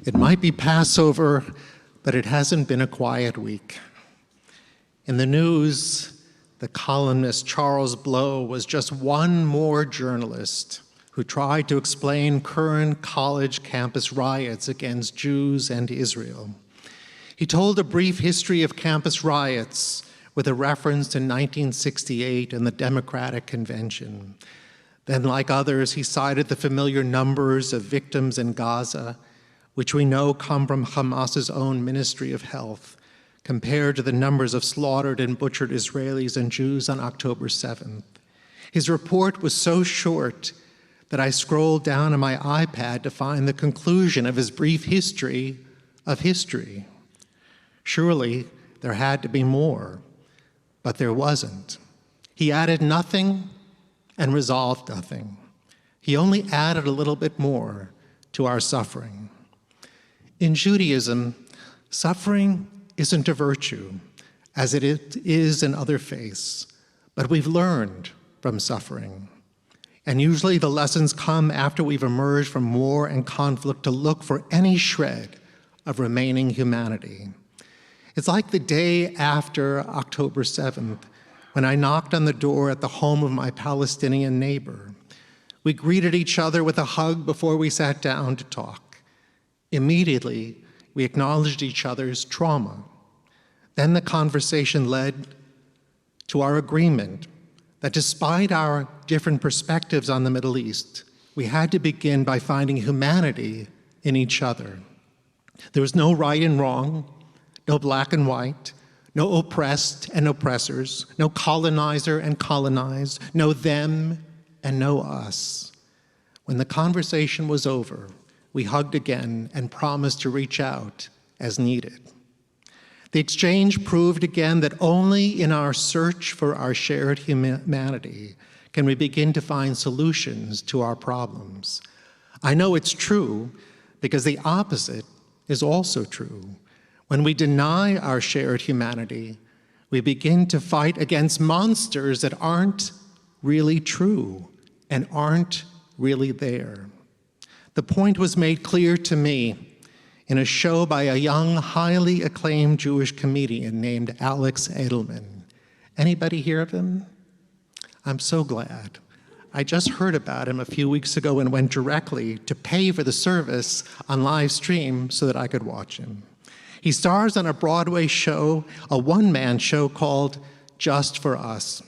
It might be Passover, but it hasn't been a quiet week. In the news, the columnist Charles Blow was just one more journalist who tried to explain current college campus riots against Jews and Israel. He told a brief history of campus riots with a reference to 1968 and the Democratic Convention. Then, like others, he cited the familiar numbers of victims in Gaza, which we know come from Hamas's own Ministry of Health, compared to the numbers of slaughtered and butchered Israelis and Jews on October 7th. His report was so short that I scrolled down on my iPad to find the conclusion of his brief history of history. Surely there had to be more, but there wasn't. He added nothing and resolved nothing. He only added a little bit more to our suffering. In Judaism, suffering isn't a virtue, as it is in other faiths, but we've learned from suffering. And usually the lessons come after we've emerged from war and conflict to look for any shred of remaining humanity. It's like the day after October 7th, when I knocked on the door at the home of my Palestinian neighbor. We greeted each other with a hug before we sat down to talk. Immediately, we acknowledged each other's trauma. Then the conversation led to our agreement that despite our different perspectives on the Middle East, we had to begin by finding humanity in each other. There was no right and wrong, no black and white, no oppressed and oppressors, no colonizer and colonized, no them and no us. When the conversation was over, we hugged again and promised to reach out as needed. The exchange proved again that only in our search for our shared humanity can we begin to find solutions to our problems. I know it's true because the opposite is also true. When we deny our shared humanity, we begin to fight against monsters that aren't really true and aren't really there. The point was made clear to me in a show by a young, highly acclaimed Jewish comedian named Alex Edelman. Anybody hear of him? I'm so glad. I just heard about him a few weeks ago and went directly to pay for the service on live stream so that I could watch him. He stars on a Broadway show, a one-man show called Just for Us.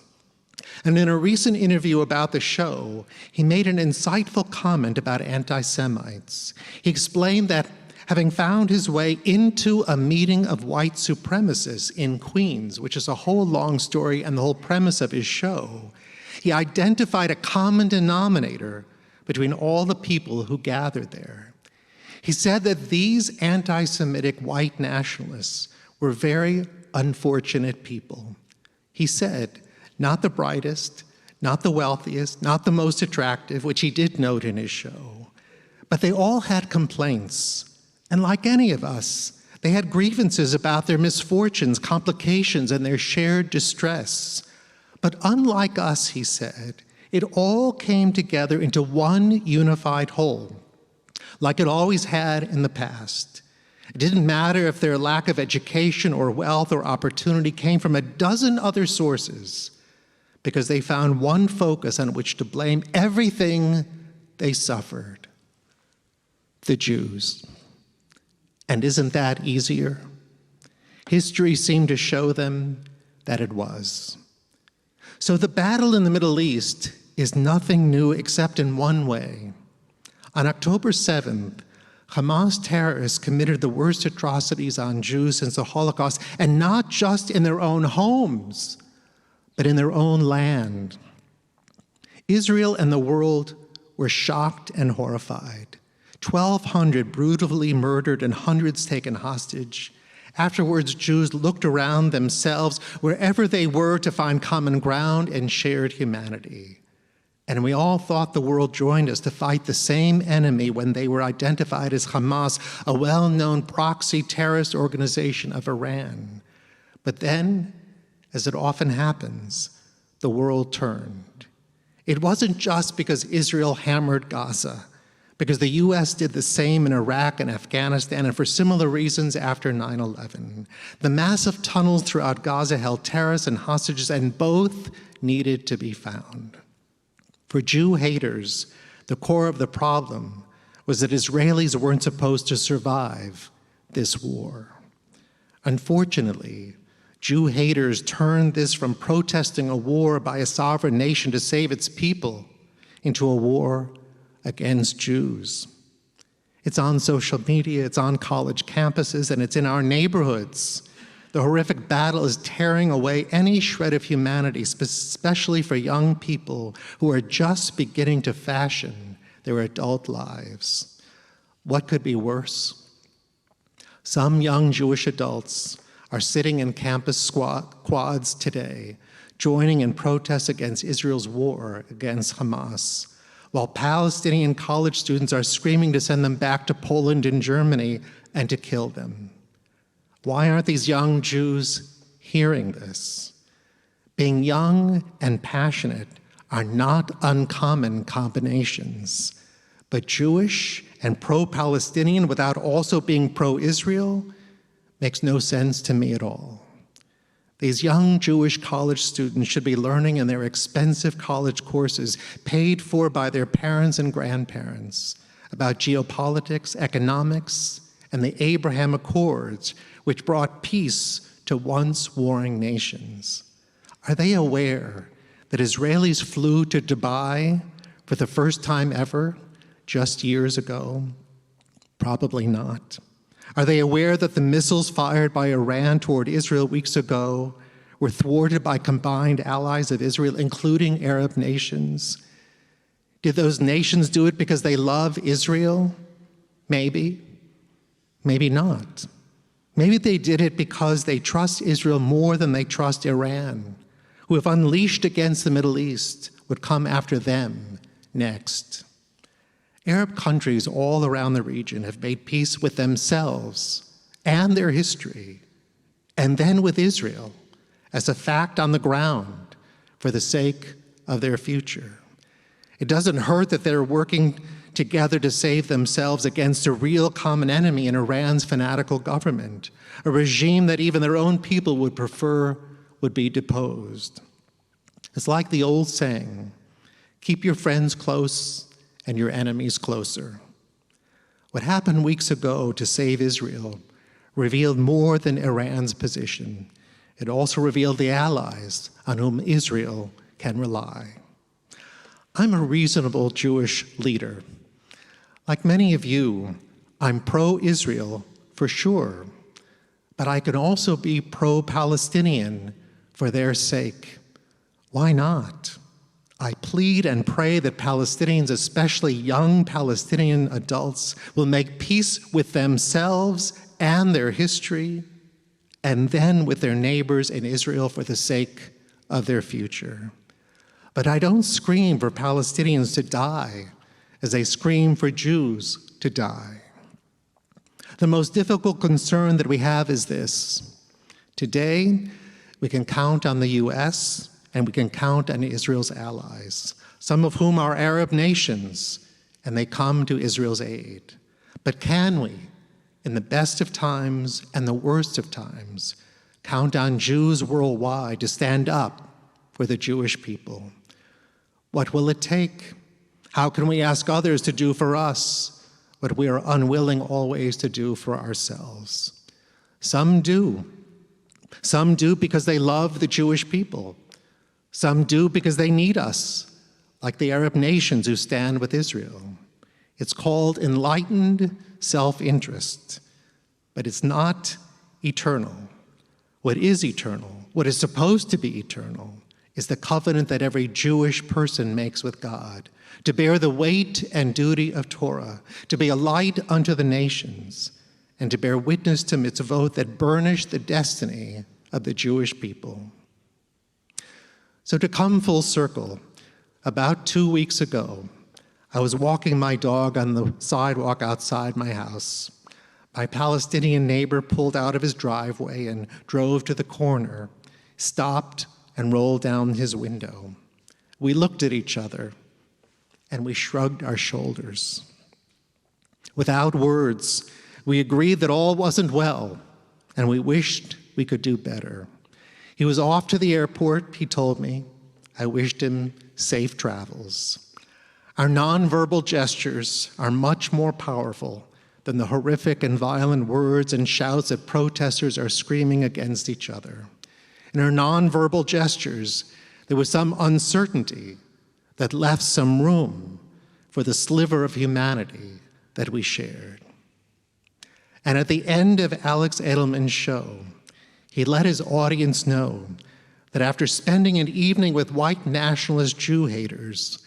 And in a recent interview about the show, he made an insightful comment about anti-Semites. He explained that having found his way into a meeting of white supremacists in Queens, which is a whole long story and the whole premise of his show, he identified a common denominator between all the people who gathered there. He said that these anti-Semitic white nationalists were very unfortunate people. He said, not the brightest, not the wealthiest, not the most attractive, which he did note in his show, but they all had complaints. And like any of us, they had grievances about their misfortunes, complications, and their shared distress. But unlike us, he said, it all came together into one unified whole, like it always had in the past. It didn't matter if their lack of education or wealth or opportunity came from a dozen other sources, because they found one focus on which to blame everything they suffered: the Jews. And isn't that easier? History seemed to show them that it was. So the battle in the Middle East is nothing new except in one way. On October 7th, Hamas terrorists committed the worst atrocities on Jews since the Holocaust, and not just in their own homes, but in their own land. Israel and the world were shocked and horrified. 1,200 brutally murdered and hundreds taken hostage. Afterwards, Jews looked around themselves wherever they were to find common ground and shared humanity. And we all thought the world joined us to fight the same enemy when they were identified as Hamas, a well-known proxy terrorist organization of Iran. But then, as it often happens, the world turned. It wasn't just because Israel hammered Gaza, because the U.S. did the same in Iraq and Afghanistan, and for similar reasons after 9/11. The massive tunnels throughout Gaza held terrorists and hostages, and both needed to be found. For Jew haters, the core of the problem was that Israelis weren't supposed to survive this war. Unfortunately, Jew haters turned this from protesting a war by a sovereign nation to save its people into a war against Jews. It's on social media, it's on college campuses, and it's in our neighborhoods. The horrific battle is tearing away any shred of humanity, especially for young people who are just beginning to fashion their adult lives. What could be worse? Some young Jewish adults are sitting in campus quads today, joining in protests against Israel's war against Hamas, while Palestinian college students are screaming to send them back to Poland and Germany and to kill them. Why aren't these young Jews hearing this? Being young and passionate are not uncommon combinations, but Jewish and pro-Palestinian without also being pro-Israel makes no sense to me at all. These young Jewish college students should be learning in their expensive college courses paid for by their parents and grandparents about geopolitics, economics, and the Abraham Accords, which brought peace to once warring nations. Are they aware that Israelis flew to Dubai for the first time ever just years ago? Probably not. Are they aware that the missiles fired by Iran toward Israel weeks ago were thwarted by combined allies of Israel, including Arab nations? Did those nations do it because they love Israel? Maybe. Maybe not. Maybe they did it because they trust Israel more than they trust Iran, who, if unleashed against the Middle East, would come after them next. Arab countries all around the region have made peace with themselves and their history, and then with Israel as a fact on the ground for the sake of their future. It doesn't hurt that they're working together to save themselves against a real common enemy in Iran's fanatical government, a regime that even their own people would prefer would be deposed. It's like the old saying, keep your friends close and your enemies closer. What happened weeks ago to save Israel revealed more than Iran's position. It also revealed the allies on whom Israel can rely. I'm a reasonable Jewish leader. Like many of you, I'm pro-Israel for sure, but I can also be pro-Palestinian for their sake. Why not? I plead and pray that Palestinians, especially young Palestinian adults, will make peace with themselves and their history, and then with their neighbors in Israel for the sake of their future. But I don't scream for Palestinians to die as I scream for Jews to die. The most difficult concern that we have is this. Today, we can count on the U.S., and we can count on Israel's allies, some of whom are Arab nations, and they come to Israel's aid. But can we, in the best of times and the worst of times, count on Jews worldwide to stand up for the Jewish people? What will it take? How can we ask others to do for us what we are unwilling always to do for ourselves? Some do. Some do because they love the Jewish people. Some do because they need us, like the Arab nations who stand with Israel. It's called enlightened self-interest, but it's not eternal. What is eternal, what is supposed to be eternal, is the covenant that every Jewish person makes with God, to bear the weight and duty of Torah, to be a light unto the nations, and to bear witness to mitzvot that burnish the destiny of the Jewish people. So to come full circle, about 2 weeks ago, I was walking my dog on the sidewalk outside my house. My Palestinian neighbor pulled out of his driveway and drove to the corner, stopped, and rolled down his window. We looked at each other, and we shrugged our shoulders. Without words, we agreed that all wasn't well, and we wished we could do better. He was off to the airport, he told me. I wished him safe travels. Our nonverbal gestures are much more powerful than the horrific and violent words and shouts that protesters are screaming against each other. In our nonverbal gestures, there was some uncertainty that left some room for the sliver of humanity that we shared. And at the end of Alex Edelman's show, he let his audience know that after spending an evening with white nationalist Jew haters,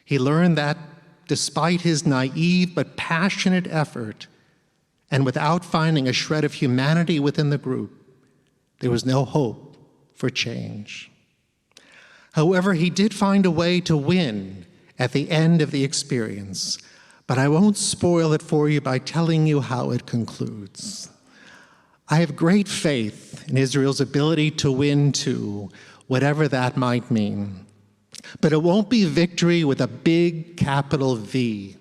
he learned that despite his naive but passionate effort, and without finding a shred of humanity within the group, there was no hope for change. However, he did find a way to win at the end of the experience, but I won't spoil it for you by telling you how it concludes. I have great faith in Israel's ability to win too, whatever that might mean. But it won't be victory with a big capital V.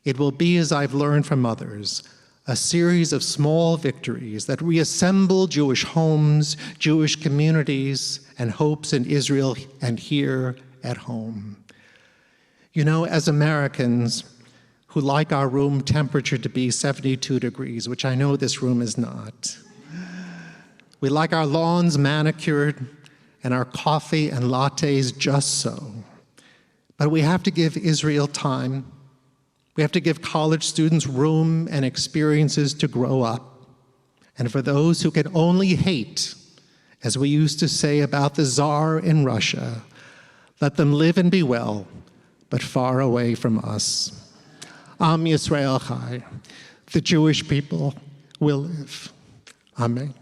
It will be, as I've learned from others, a series of small victories that reassemble Jewish homes, Jewish communities, and hopes in Israel and here at home. You know, as Americans who like our room temperature to be 72 degrees, which I know this room is not, we like our lawns manicured and our coffee and lattes just so. But we have to give Israel time. We have to give college students room and experiences to grow up. And for those who can only hate, as we used to say about the Tsar in Russia, let them live and be well, but far away from us. Am Yisrael Chai, the Jewish people will live. Amen.